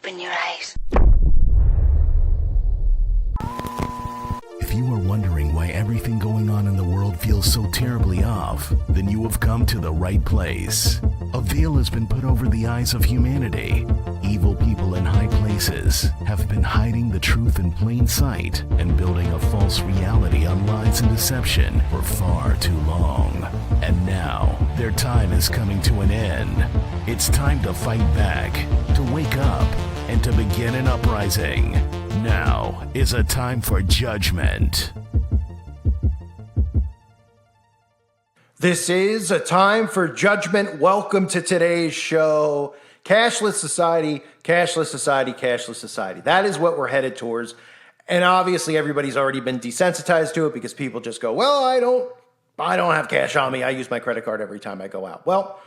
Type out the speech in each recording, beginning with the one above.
Open your eyes. If you are wondering why everything going on in the world feels so terribly off, then you have come to the right place. A veil has been put over the eyes of humanity. Evil people in high places have been hiding the truth in plain sight and building a false reality on lies and deception for far too long. And now, their time is coming to an end. It's time to fight back, to wake up, and to begin an uprising. Now is a time for judgment. This is a time for judgment. Welcome to today's show. Cashless society, cashless society, cashless society. That is what we're headed towards. And obviously everybody's already been desensitized to it because people just go, well, I don't have cash on me. I use my credit card every time I go out. Well,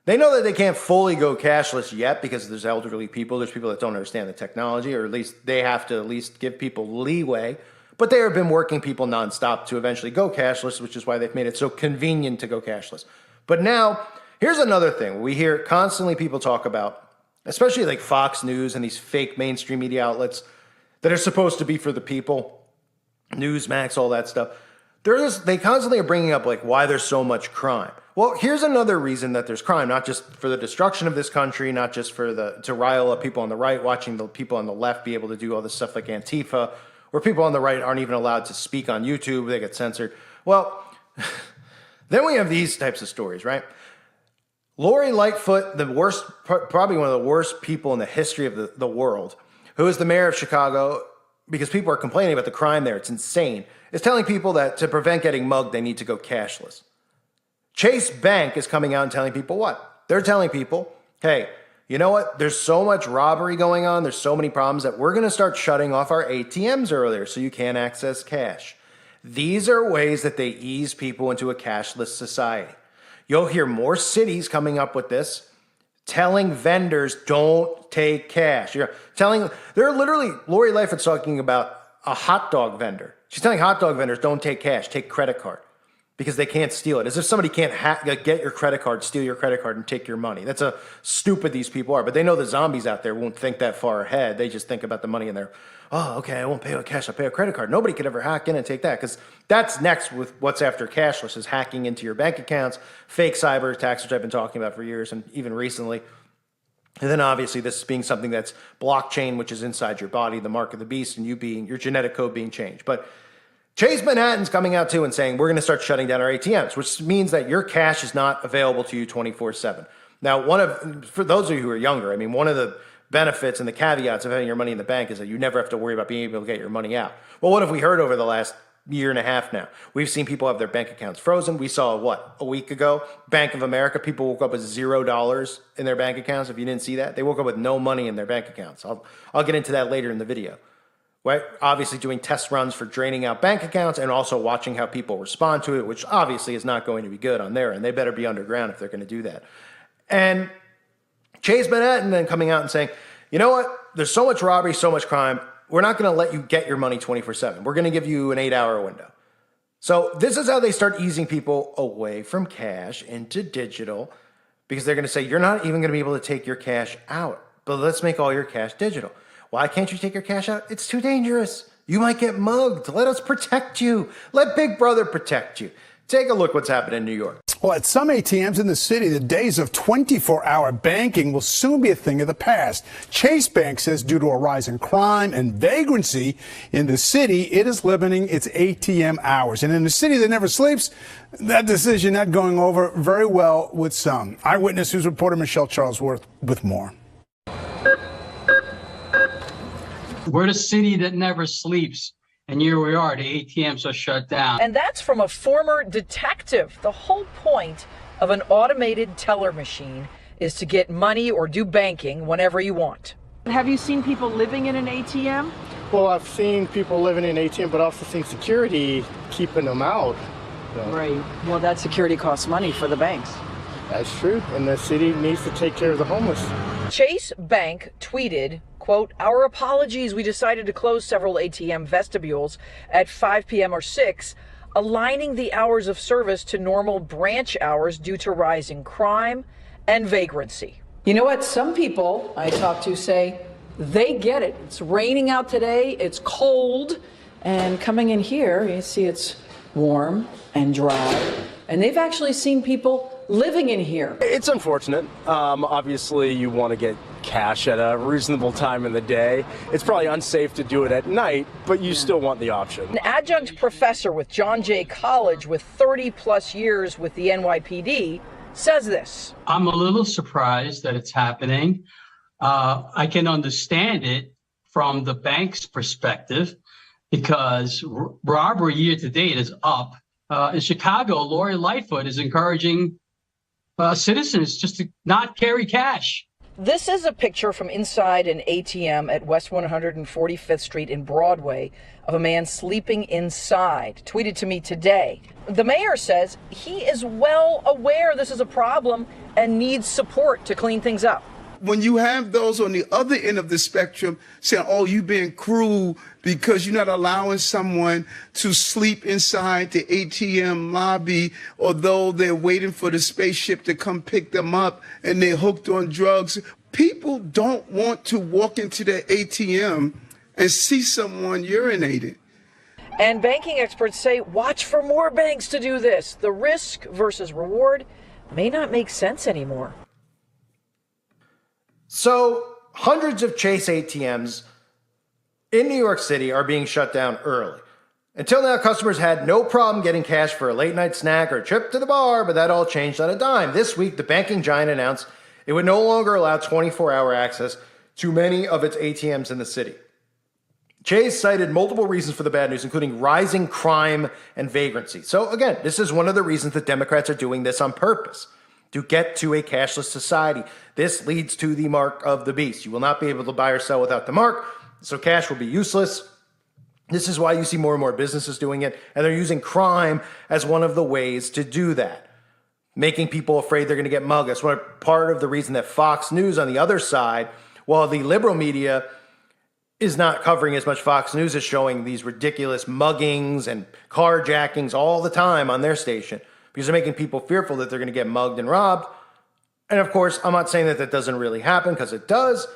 they know that they can't fully go cashless yet because there's elderly people. There's people that don't understand the technology, or at least they have to at least give people leeway. But they have been working people nonstop to eventually go cashless, which is why they've made it so convenient to go cashless. But now, here's another thing. We hear constantly people talk about, especially like Fox News and these fake mainstream media outlets that are supposed to be for the people, Newsmax, all that stuff. They constantly are bringing up like why there's so much crime. Well, here's another reason that there's crime, not just for the destruction of this country, not just for to rile up people on the right, watching the people on the left be able to do all this stuff like Antifa, where people on the right aren't even allowed to speak on YouTube, they get censored. Well, then we have these types of stories, right? Lori Lightfoot, the worst, probably one of the worst people in the history of the world, who is the mayor of Chicago, because people are complaining about the crime there, it's insane, is telling people that to prevent getting mugged, they need to go cashless. Chase Bank is coming out and telling people what? They're telling people, hey, you know what? There's so much robbery going on. There's so many problems that we're going to start shutting off our ATMs earlier so you can't access cash. These are ways that they ease people into a cashless society. You'll hear more cities coming up with this, telling vendors don't take cash. They're literally, Lori Lightfoot's talking about a hot dog vendor. She's telling hot dog vendors don't take cash, take credit card. Because they can't steal it. As if somebody can't get your credit card, steal your credit card, and take your money. That's how stupid these people are. But they know the zombies out there won't think that far ahead. They just think about the money in there. Oh, okay, I won't pay with cash. I'll pay a credit card. Nobody could ever hack in and take that. Because that's next with what's after cashless is hacking into your bank accounts, fake cyber attacks, which I've been talking about for years and even recently. And then obviously this being something that's blockchain, which is inside your body, the mark of the beast, and you being your genetic code being changed. But Chase Manhattan's coming out too and saying, we're going to start shutting down our ATMs, which means that your cash is not available to you 24/7. Now, for those of you who are younger, I mean, one of the benefits and the caveats of having your money in the bank is that you never have to worry about being able to get your money out. Well, what have we heard over the last year and a half now? We've seen people have their bank accounts frozen. We saw, a week ago, Bank of America, people woke up with $0 in their bank accounts. If you didn't see that, they woke up with no money in their bank accounts. I'll get into that later in the video. Right? Obviously doing test runs for draining out bank accounts and also watching how people respond to it, which obviously is not going to be good on their end. They better be underground if they're going to do that. And Chase Manhattan then coming out and saying, you know what? There's so much robbery, so much crime. We're not going to let you get your money 24/7. We're going to give you an 8-hour window. So this is how they start easing people away from cash into digital, because they're going to say, you're not even going to be able to take your cash out, but let's make all your cash digital. Why can't you take your cash out? It's too dangerous. You might get mugged. Let us protect you. Let Big Brother protect you. Take a look what's happening in New York. Well, at some ATMs in the city, the days of 24-hour banking will soon be a thing of the past. Chase Bank says due to a rise in crime and vagrancy in the city, it is limiting its ATM hours. And in a city that never sleeps, that decision not going over very well with some. Eyewitness News reporter Michelle Charlesworth with more. We're the city that never sleeps, and here we are, the ATMs are shut down. And that's from a former detective. The whole point of an automated teller machine is to get money or do banking whenever you want. Have you seen people living in an ATM? Well, I've seen people living in ATM, but also seen security keeping them out. So. Right. Well, that security costs money for the banks. That's true, and the city needs to take care of the homeless. Chase Bank tweeted, quote, "Our apologies. We decided to close several ATM vestibules at 5 p.m. or 6, aligning the hours of service to normal branch hours due to rising crime and vagrancy." You know what? Some people I talk to say They get it. It's raining out today. It's cold. And coming in here, you see it's warm and dry. And they've actually seen people living in here. It's unfortunate. Obviously, you want to get cash at a reasonable time in the day. It's probably unsafe to do it at night, but you still want the option. An adjunct professor with John Jay College with 30 plus years with the NYPD says this. I'm a little surprised that it's happening. I can understand it from the bank's perspective because robbery year to date is up. In Chicago, Lori Lightfoot is encouraging citizens just to not carry cash. This is a picture from inside an ATM at West 145th Street in Broadway of a man sleeping inside, tweeted to me today. The mayor says he is well aware this is a problem and needs support to clean things up. When you have those on the other end of the spectrum saying, oh, you being cruel because you're not allowing someone to sleep inside the ATM lobby, although they're waiting for the spaceship to come pick them up and they're hooked on drugs. People don't want to walk into the ATM and see someone urinating. And banking experts say, watch for more banks to do this. The risk versus reward may not make sense anymore. So hundreds of Chase ATMs in New York City are being shut down early. Until now, customers had no problem getting cash for a late night snack or a trip to the bar, but that all changed on a dime. This week, the banking giant announced it would no longer allow 24-hour access to many of its ATMs in the city. Chase cited multiple reasons for the bad news, including rising crime and vagrancy. So again, this is one of the reasons that Democrats are doing this on purpose, to get to a cashless society. This leads to the mark of the beast. You will not be able to buy or sell without the mark, so cash will be useless. This is why you see more and more businesses doing it, and they're using crime as one of the ways to do that, making people afraid they're going to get mugged. That's part of the reason that Fox News on the other side, while the liberal media is not covering as much, Fox News is showing these ridiculous muggings and carjackings all the time on their station, because they're making people fearful that they're going to get mugged and robbed. And of course, I'm not saying that that doesn't really happen, because it does,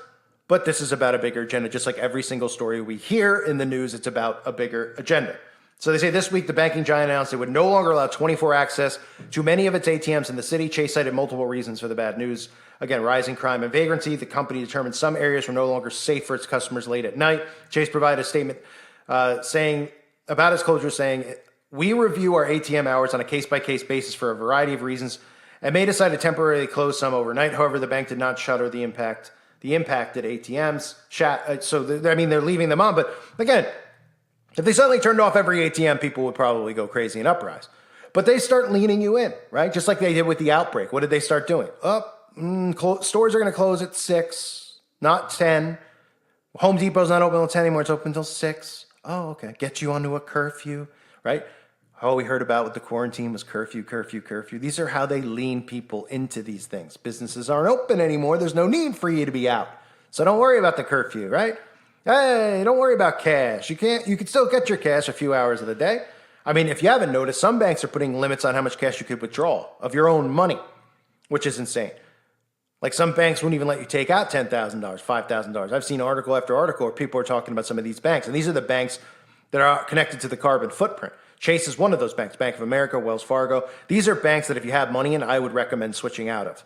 but this is about a bigger agenda. Just like every single story we hear in the news, it's about a bigger agenda. So they say this week, the banking giant announced it would no longer allow 24 access to many of its ATMs in the city. Chase cited multiple reasons for the bad news. Again, rising crime and vagrancy. The company determined some areas were no longer safe for its customers late at night. Chase provided a statement saying about its closure, saying, we review our ATM hours on a case-by-case basis for a variety of reasons and may decide to temporarily close some overnight. However, the bank did not shutter the impacted ATMs. So, they're leaving them on. But again, if they suddenly turned off every ATM, people would probably go crazy and uprise. But they start leaning you in, right? Just like they did with the outbreak. What did they start doing? Stores are going to close at 6, not 10. Home Depot's not open until 10 anymore. It's open until 6. Oh, okay. Get you onto a curfew, right? All we heard about with the quarantine was curfew. These are how they lean people into these things. Businesses aren't open anymore. There's no need for you to be out. So don't worry about the curfew, right? Hey, don't worry about cash. You can still get your cash a few hours of the day. I mean, if you haven't noticed, some banks are putting limits on how much cash you could withdraw of your own money, which is insane. Like some banks won't even let you take out $10,000, $5,000. I've seen article after article where people are talking about some of these banks. And these are the banks that are connected to the carbon footprint. Chase is one of those banks, Bank of America, Wells Fargo. These are banks that if you have money in, I would recommend switching out of.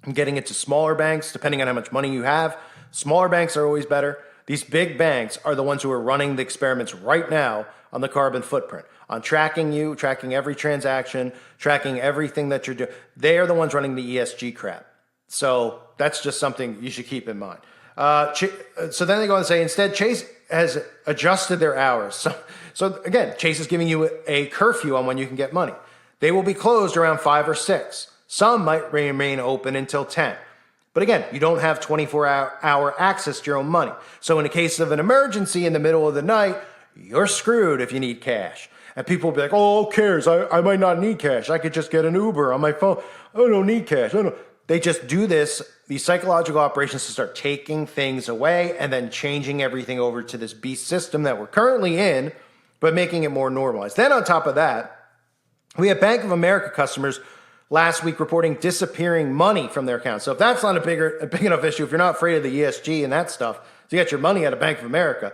And getting into smaller banks, depending on how much money you have, smaller banks are always better. These big banks are the ones who are running the experiments right now on the carbon footprint, on tracking you, tracking every transaction, tracking everything that you're doing. They are the ones running the ESG crap. So that's just something you should keep in mind. So then they go on to say, instead, Chase has adjusted their hours. So again, Chase is giving you a curfew on when you can get money. They will be closed around 5 or 6. Some might remain open until 10. But again, you don't have 24-hour access to your own money. So in the case of an emergency in the middle of the night, you're screwed if you need cash. And people will be like, oh, who cares? I might not need cash. I could just get an Uber on my phone. I don't need cash. They just do these psychological operations to start taking things away and then changing everything over to this beast system that we're currently in, but making it more normalized. Then on top of that, we have Bank of America customers last week reporting disappearing money from their accounts. So if that's not a big enough issue, if you're not afraid of the ESG and that stuff, to get your money out of Bank of America.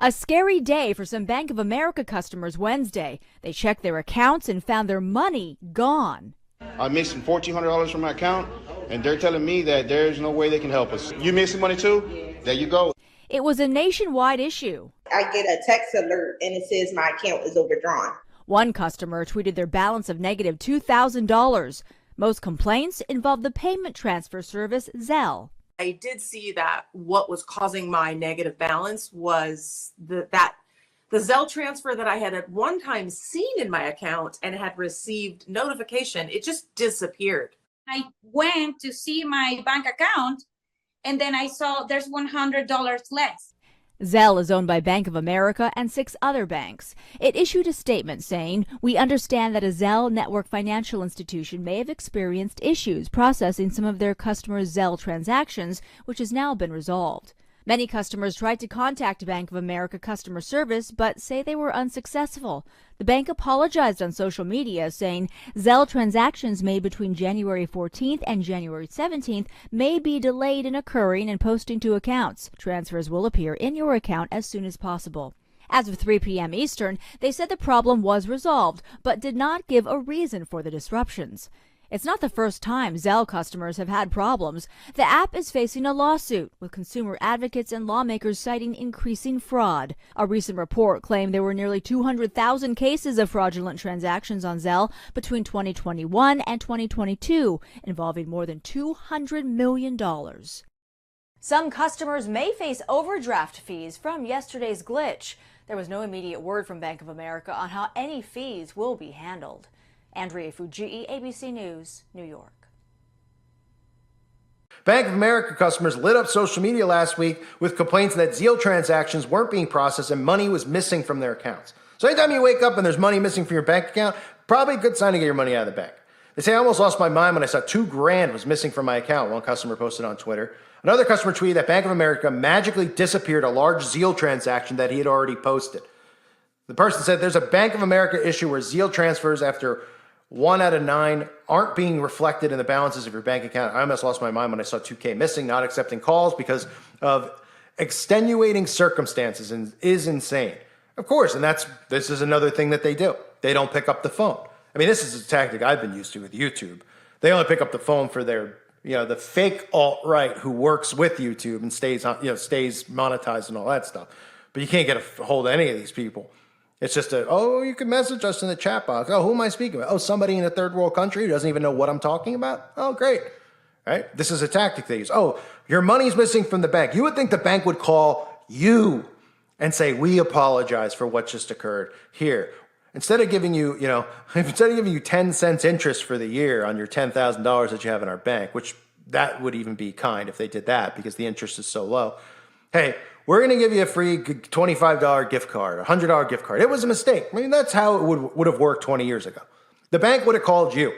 A scary day for some Bank of America customers Wednesday. They checked their accounts and found their money gone. I'm missing $1,400 from my account, and they're telling me that there's no way they can help us. You missing money too? There you go. It was a nationwide issue. I get a text alert and it says my account is overdrawn. One customer tweeted their balance of negative $2,000. Most complaints involved the payment transfer service Zelle. I did see that what was causing my negative balance was the Zelle transfer that I had at one time seen in my account and had received notification. It just disappeared. I went to see my bank account and then I saw there's $100 less. Zelle is owned by Bank of America and 6 other banks. It issued a statement saying, "We understand that a Zelle network financial institution may have experienced issues processing some of their customers' Zelle transactions, which has now been resolved." Many customers tried to contact Bank of America customer service, but say they were unsuccessful. The bank apologized on social media, saying Zelle transactions made between January 14th and January 17th may be delayed in occurring and posting to accounts. Transfers will appear in your account as soon as possible. As of 3 p.m. Eastern, they said the problem was resolved, but did not give a reason for the disruptions. It's not the first time Zelle customers have had problems. The app is facing a lawsuit, with consumer advocates and lawmakers citing increasing fraud. A recent report claimed there were nearly 200,000 cases of fraudulent transactions on Zelle between 2021 and 2022, involving more than $200 million. Some customers may face overdraft fees from yesterday's glitch. There was no immediate word from Bank of America on how any fees will be handled. Andrea Fujii, ABC News, New York. Bank of America customers lit up social media last week with complaints that Zelle transactions weren't being processed and money was missing from their accounts. So anytime you wake up and there's money missing from your bank account, probably a good sign to get your money out of the bank. They say, "I almost lost my mind when I saw $2,000 was missing from my account," one customer posted on Twitter. Another customer tweeted that Bank of America magically disappeared a large Zelle transaction that he had already posted. The person said, "There's a Bank of America issue where Zelle transfers after 1 out of 9 aren't being reflected in the balances of your bank account. I almost lost my mind when I saw $2,000 missing, not accepting calls because of extenuating circumstances and is insane." Of course, and this is another thing that they do. They don't pick up the phone. I mean, this is a tactic I've been used to with YouTube. They only pick up the phone for their, the fake alt-right who works with YouTube and stays monetized and all that stuff. But you can't get a hold of any of these people. It's just you can message us in the chat box. Oh, who am I speaking with? Oh, somebody in a third world country who doesn't even know what I'm talking about? Oh, great. Right? This is a tactic they use. Oh, your money's missing from the bank. You would think the bank would call you and say, "We apologize for what just occurred. Here, instead of giving you, instead of giving you 10 cents interest for the year on your $10,000 that you have in our bank," which that would even be kind if they did that because the interest is so low. "Hey, we're going to give you a free $25 gift card, $100 gift card." It was a mistake. I mean, that's how it would have worked 20 years ago. The bank would have called you.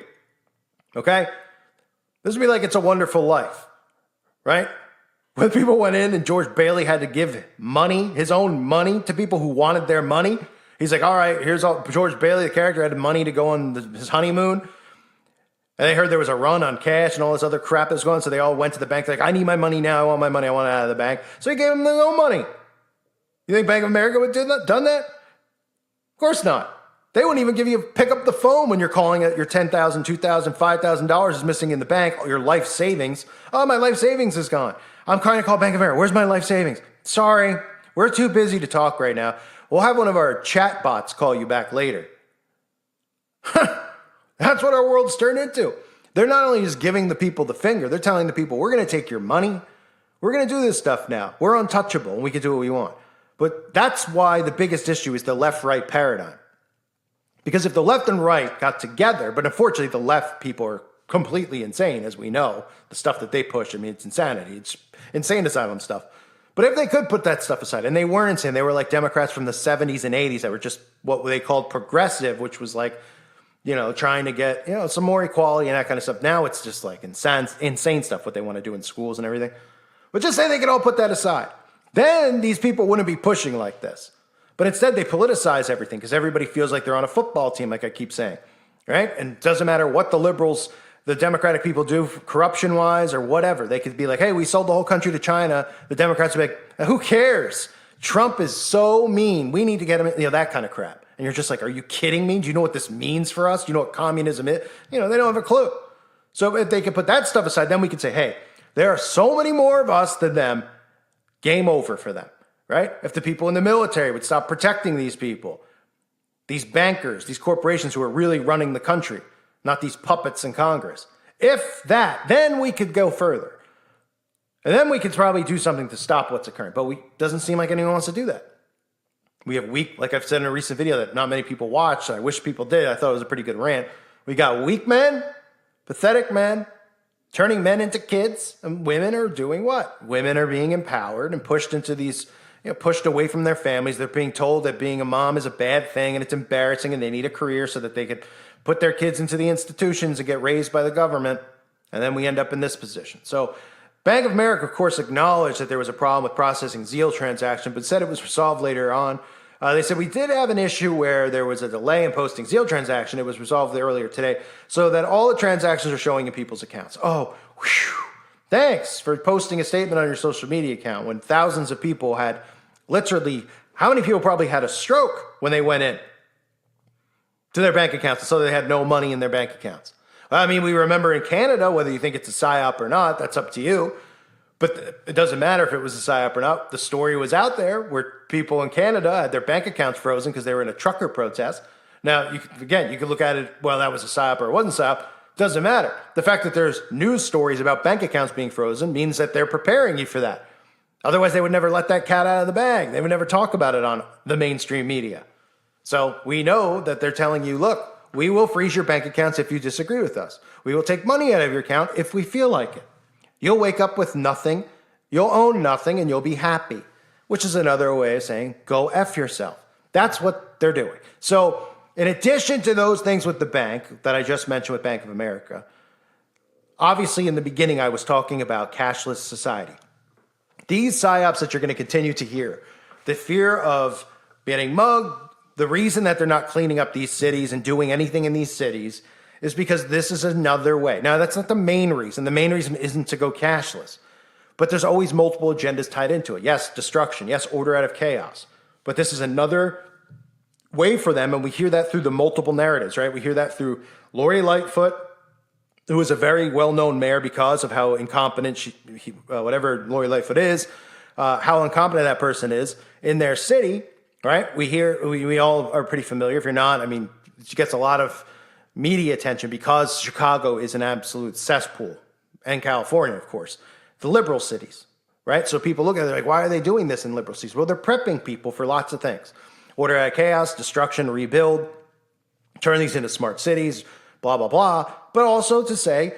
Okay? This would be like It's a Wonderful Life, right? When people went in and George Bailey had to give money, his own money, to people who wanted their money. He's like, "All right, here's all George Bailey, the character, had money to go on his honeymoon." And they heard there was a run on cash and all this other crap that was going on, so they all went to the bank like, "I need my money now. I want my money. I want it out of the bank." So he gave them their own money. You think Bank of America would have done that? Of course not. They wouldn't even pick up the phone when you're calling it your $10,000, $2,000, $5,000 is missing in the bank, your life savings. "Oh, my life savings is gone. I'm trying to call Bank of America. Where's my life savings?" "Sorry, we're too busy to talk right now. We'll have one of our chat bots call you back later." That's what our world's turned into. They're not only just giving the people the finger, they're telling the people, "We're going to take your money. We're going to do this stuff now. We're untouchable and we can do what we want." But that's why the biggest issue is the left-right paradigm. Because if the left and right got together, but unfortunately the left people are completely insane, as we know, the stuff that they push, I mean, it's insanity. It's insane asylum stuff. But if they could put that stuff aside, and they weren't insane, they were like Democrats from the 70s and 80s that were just what they called progressive, which was like, trying to get, some more equality and that kind of stuff. Now it's just like insane stuff, what they want to do in schools and everything. But just say they could all put that aside. Then these people wouldn't be pushing like this. But instead they politicize everything because everybody feels like they're on a football team, like I keep saying. right? And it doesn't matter what the liberals, the Democratic people do corruption-wise or whatever. They could be like, hey, we sold the whole country to China. The Democrats would be like, who cares? Trump is so mean. We need to get him, that kind of crap. And you're just like, are you kidding me? Do you know what this means for us? Do you know what communism is? They don't have a clue. So if they could put that stuff aside, then we could say, hey, there are so many more of us than them. Game over for them, right? If the people in the military would stop protecting these people, these bankers, these corporations who are really running the country, not these puppets in Congress. If that, then we could go further. And then we could probably do something to stop what's occurring. But it doesn't seem like anyone wants to do that. We have weak, like I've said in a recent video that not many people watched. I wish people did. I thought it was a pretty good rant. We got weak men, pathetic men, turning men into kids, and women are doing what? Women are being empowered and pushed into these, pushed away from their families. They're being told that being a mom is a bad thing and it's embarrassing and they need a career so that they could put their kids into the institutions and get raised by the government. And then we end up in this position. So Bank of America, of course, acknowledged that there was a problem with processing Zeal transaction, but said it was resolved later on. They said we did have an issue where there was a delay in posting Zeal transaction. It was resolved earlier today so that all the transactions are showing in people's accounts. Oh, whew. Thanks for posting a statement on your social media account when thousands of people had literally, how many people probably had a stroke when they went in to their bank accounts so they had no money in their bank accounts? I mean, we remember in Canada, whether you think it's a psyop or not, that's up to you. But it doesn't matter if it was a psyop or not. The story was out there where people in Canada had their bank accounts frozen because they were in a trucker protest. Now, you could look at it, well, that was a psyop or it wasn't a psyop. Doesn't matter. The fact that there's news stories about bank accounts being frozen means that they're preparing you for that. Otherwise, they would never let that cat out of the bag. They would never talk about it on the mainstream media. So we know that they're telling you, look, we will freeze your bank accounts if you disagree with us. We will take money out of your account if we feel like it. You'll wake up with nothing, you'll own nothing, and you'll be happy, which is another way of saying, go F yourself. That's what they're doing. So in addition to those things with the bank that I just mentioned with Bank of America, obviously in the beginning I was talking about cashless society. These psyops that you're going to continue to hear, the fear of getting mugged, the reason that they're not cleaning up these cities and doing anything in these cities is because this is another way. Now, that's not the main reason. The main reason isn't to go cashless. But there's always multiple agendas tied into it. Yes, destruction. Yes, order out of chaos. But this is another way for them, and we hear that through the multiple narratives, right? We hear that through Lori Lightfoot, who is a very well-known mayor because of how incompetent whatever Lori Lightfoot is, how incompetent that person is in their city, right? We all are pretty familiar. If you're not, I mean, she gets a lot of media attention because Chicago is an absolute cesspool, and California, of course, the liberal cities, right? So people look at it like, why are they doing this in liberal cities? Well, they're prepping people for lots of things. Order out of chaos, destruction, rebuild, turn these into smart cities, blah, blah, blah. But also to say,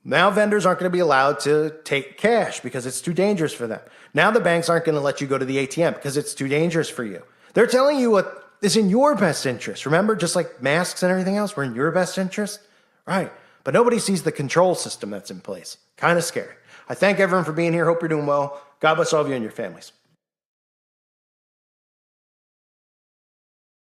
now vendors aren't going to be allowed to take cash because it's too dangerous for them. Now the banks aren't going to let you go to the ATM because it's too dangerous for you. They're telling you what is in your best interest. Remember, just like masks and everything else, we're in your best interest. Right. But nobody sees the control system that's in place. Kind of scary. I thank everyone for being here. Hope you're doing well. God bless all of you and your families.